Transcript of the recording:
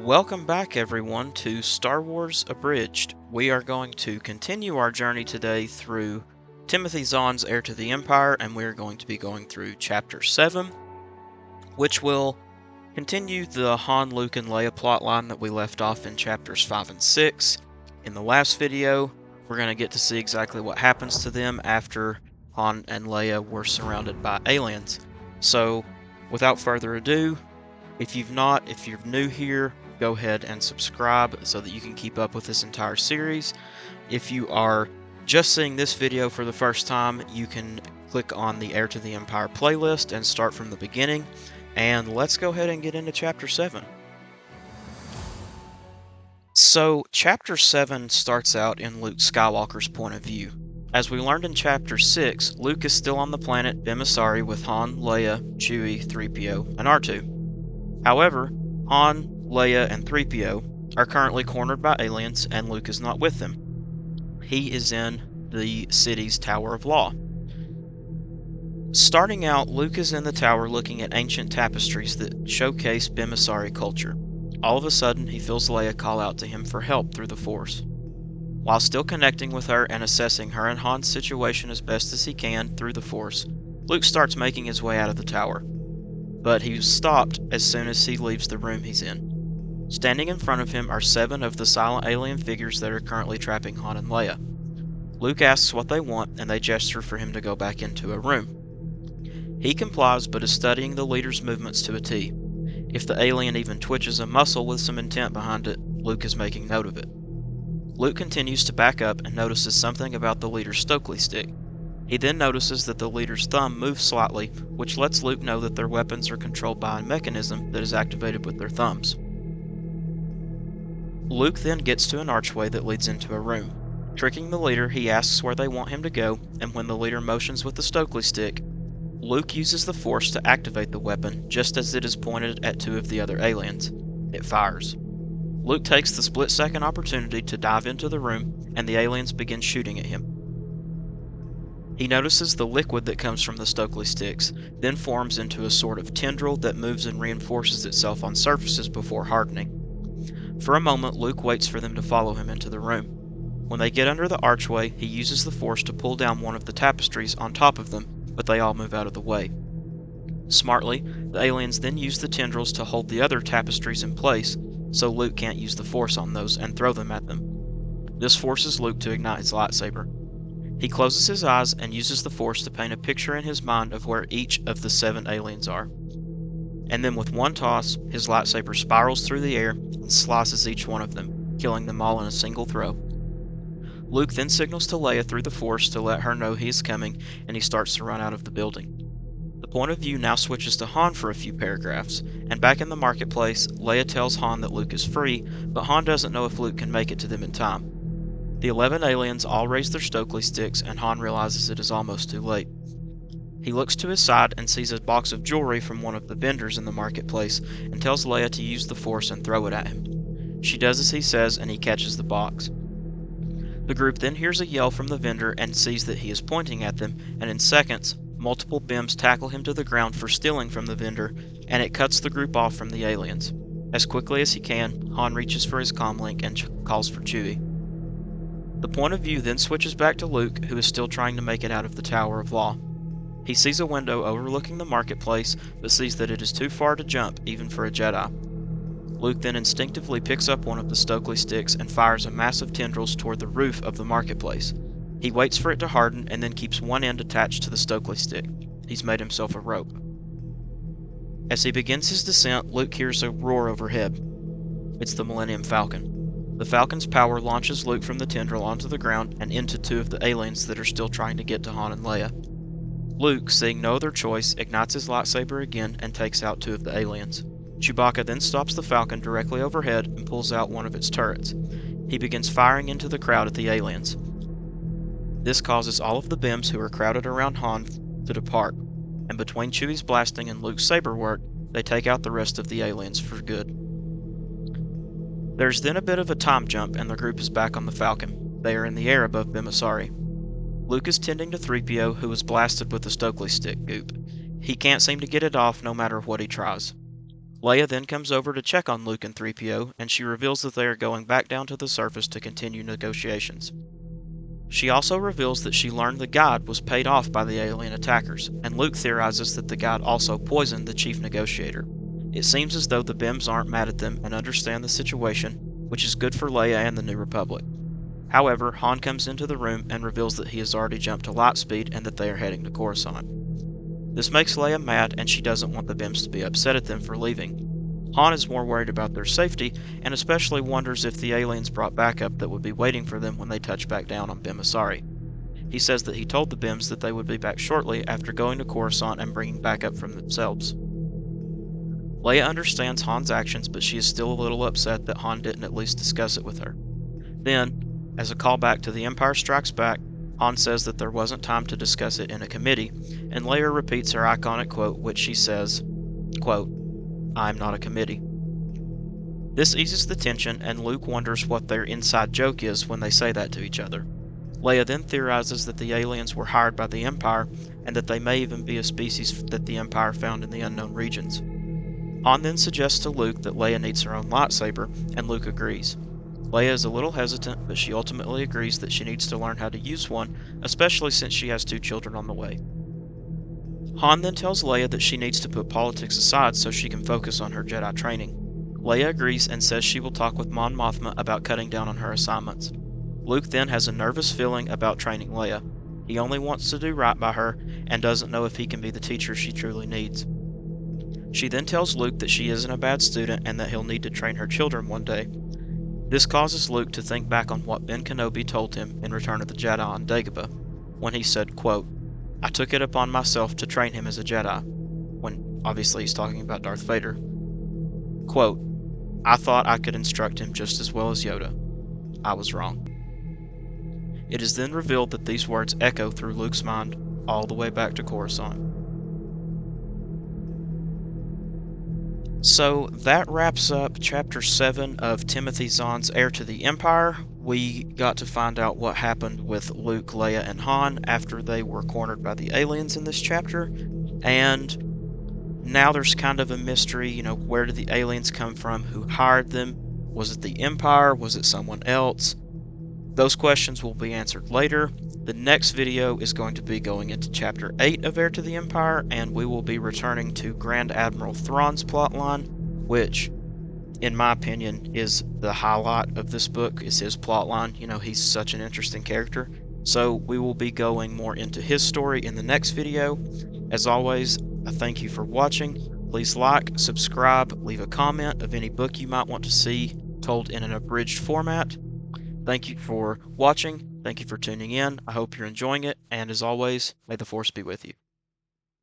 Welcome back, everyone, to Star Wars Abridged. We are going to continue our journey today through Timothy Zahn's Heir to the Empire, and we are going to be going through Chapter 7, which will continue the Han, Luke, and Leia plotline that we left off in Chapters 5 and 6. In the last video, we're going to get to see exactly what happens to them after Han and Leia were surrounded by aliens. So, without further ado, if you're new here, go ahead and subscribe so that you can keep up with this entire series. If you are just seeing this video for the first time, you can click on the Heir to the Empire playlist and start from the beginning. And let's go ahead and get into Chapter 7. So, Chapter 7 starts out in Luke Skywalker's point of view. As we learned in Chapter 6, Luke is still on the planet Bimasari with Han, Leia, Chewie, 3PO, and R2. However, Han, Leia, and 3PO are currently cornered by aliens, and Luke is not with them. He is in the city's Tower of Law. Starting out, Luke is in the tower looking at ancient tapestries that showcase Bimasari culture. All of a sudden, he feels Leia call out to him for help through the Force. While still connecting with her and assessing her and Han's situation as best as he can through the Force, Luke starts making his way out of the tower. But he's stopped as soon as he leaves the room he's in. Standing in front of him are 7 of the silent alien figures that are currently trapping Han and Leia. Luke asks what they want, and they gesture for him to go back into a room. He complies, but is studying the leader's movements to a T. If the alien even twitches a muscle with some intent behind it, Luke is making note of it. Luke continues to back up and notices something about the leader's Stokely stick. He then notices that the leader's thumb moves slightly, which lets Luke know that their weapons are controlled by a mechanism that is activated with their thumbs. Luke then gets to an archway that leads into a room. Tricking the leader, he asks where they want him to go, and when the leader motions with the Stokely stick, Luke uses the Force to activate the weapon just as it is pointed at 2 of the other aliens. It fires. Luke takes the split-second opportunity to dive into the room, and the aliens begin shooting at him. He notices the liquid that comes from the Stokely sticks, then forms into a sort of tendril that moves and reinforces itself on surfaces before hardening. For a moment, Luke waits for them to follow him into the room. When they get under the archway, he uses the Force to pull down one of the tapestries on top of them, but they all move out of the way. Smartly, the aliens then use the tendrils to hold the other tapestries in place, so Luke can't use the Force on those and throw them at them. This forces Luke to ignite his lightsaber. He closes his eyes and uses the Force to paint a picture in his mind of where each of the 7 aliens are. And then with one toss, his lightsaber spirals through the air and slices each one of them, killing them all in a single throw. Luke then signals to Leia through the Force to let her know he is coming, and he starts to run out of the building. The point of view now switches to Han for a few paragraphs, and back in the marketplace, Leia tells Han that Luke is free, but Han doesn't know if Luke can make it to them in time. The 11 aliens all raise their Stokely sticks, and Han realizes it is almost too late. He looks to his side and sees a box of jewelry from one of the vendors in the marketplace, and tells Leia to use the Force and throw it at him. She does as he says, and he catches the box. The group then hears a yell from the vendor and sees that he is pointing at them, and in seconds, multiple BIMs tackle him to the ground for stealing from the vendor, and it cuts the group off from the aliens. As quickly as he can, Han reaches for his comlink and calls for Chewie. The point of view then switches back to Luke, who is still trying to make it out of the Tower of Law. He sees a window overlooking the marketplace, but sees that it is too far to jump, even for a Jedi. Luke then instinctively picks up one of the Stokely sticks and fires a mass of tendrils toward the roof of the marketplace. He waits for it to harden and then keeps one end attached to the Stokely stick. He's made himself a rope. As he begins his descent, Luke hears a roar overhead. It's the Millennium Falcon. The Falcon's power launches Luke from the tendril onto the ground and into 2 of the aliens that are still trying to get to Han and Leia. Luke, seeing no other choice, ignites his lightsaber again and takes out 2 of the aliens. Chewbacca then stops the Falcon directly overhead and pulls out one of its turrets. He begins firing into the crowd at the aliens. This causes all of the BIMs who are crowded around Han to depart, and between Chewie's blasting and Luke's saber work, they take out the rest of the aliens for good. There's then a bit of a time jump and the group is back on the Falcon. They are in the air above Bimasari. Luke is tending to 3PO, who is blasted with the Stokely stick goop. He can't seem to get it off no matter what he tries. Leia then comes over to check on Luke and 3PO, and she reveals that they are going back down to the surface to continue negotiations. She also reveals that she learned the guide was paid off by the alien attackers, and Luke theorizes that the guide also poisoned the chief negotiator. It seems as though the Bims aren't mad at them and understand the situation, which is good for Leia and the New Republic. However, Han comes into the room and reveals that he has already jumped to light speed and that they are heading to Coruscant. This makes Leia mad, and she doesn't want the Bims to be upset at them for leaving. Han is more worried about their safety, and especially wonders if the aliens brought backup that would be waiting for them when they touch back down on Bimasari. He says that he told the Bims that they would be back shortly after going to Coruscant and bringing backup from themselves. Leia understands Han's actions, but she is still a little upset that Han didn't at least discuss it with her. Then, as a callback to The Empire Strikes Back, Han says that there wasn't time to discuss it in a committee, and Leia repeats her iconic quote, which she says, quote, "I'm not a committee." This eases the tension, and Luke wonders what their inside joke is when they say that to each other. Leia then theorizes that the aliens were hired by the Empire, and that they may even be a species that the Empire found in the unknown regions. Han then suggests to Luke that Leia needs her own lightsaber, and Luke agrees. Leia is a little hesitant, but she ultimately agrees that she needs to learn how to use one, especially since she has 2 children on the way. Han then tells Leia that she needs to put politics aside so she can focus on her Jedi training. Leia agrees and says she will talk with Mon Mothma about cutting down on her assignments. Luke then has a nervous feeling about training Leia. He only wants to do right by her and doesn't know if he can be the teacher she truly needs. She then tells Luke that she isn't a bad student and that he'll need to train her children one day. This causes Luke to think back on what Ben Kenobi told him in Return of the Jedi on Dagobah, when he said, quote, "I took it upon myself to train him as a Jedi," when obviously he's talking about Darth Vader. Quote, "I thought I could instruct him just as well as Yoda. I was wrong." It is then revealed that these words echo through Luke's mind all the way back to Coruscant. So that wraps up Chapter 7 of Timothy Zahn's Heir to the Empire. We got to find out what happened with Luke, Leia, and Han after they were cornered by the aliens in this chapter. And now there's kind of a mystery, where did the aliens come from? Who hired them? Was it the Empire? Was it someone else? Those questions will be answered later. The next video is going to be going into Chapter 8 of Heir to the Empire, and we will be returning to Grand Admiral Thrawn's plotline, which, in my opinion, is the highlight of this book, is his plotline. He's such an interesting character. So we will be going more into his story in the next video. As always, I thank you for watching. Please like, subscribe, leave a comment of any book you might want to see told in an abridged format. Thank you for watching. Thank you for tuning in. I hope you're enjoying it. And as always, may the Force be with you.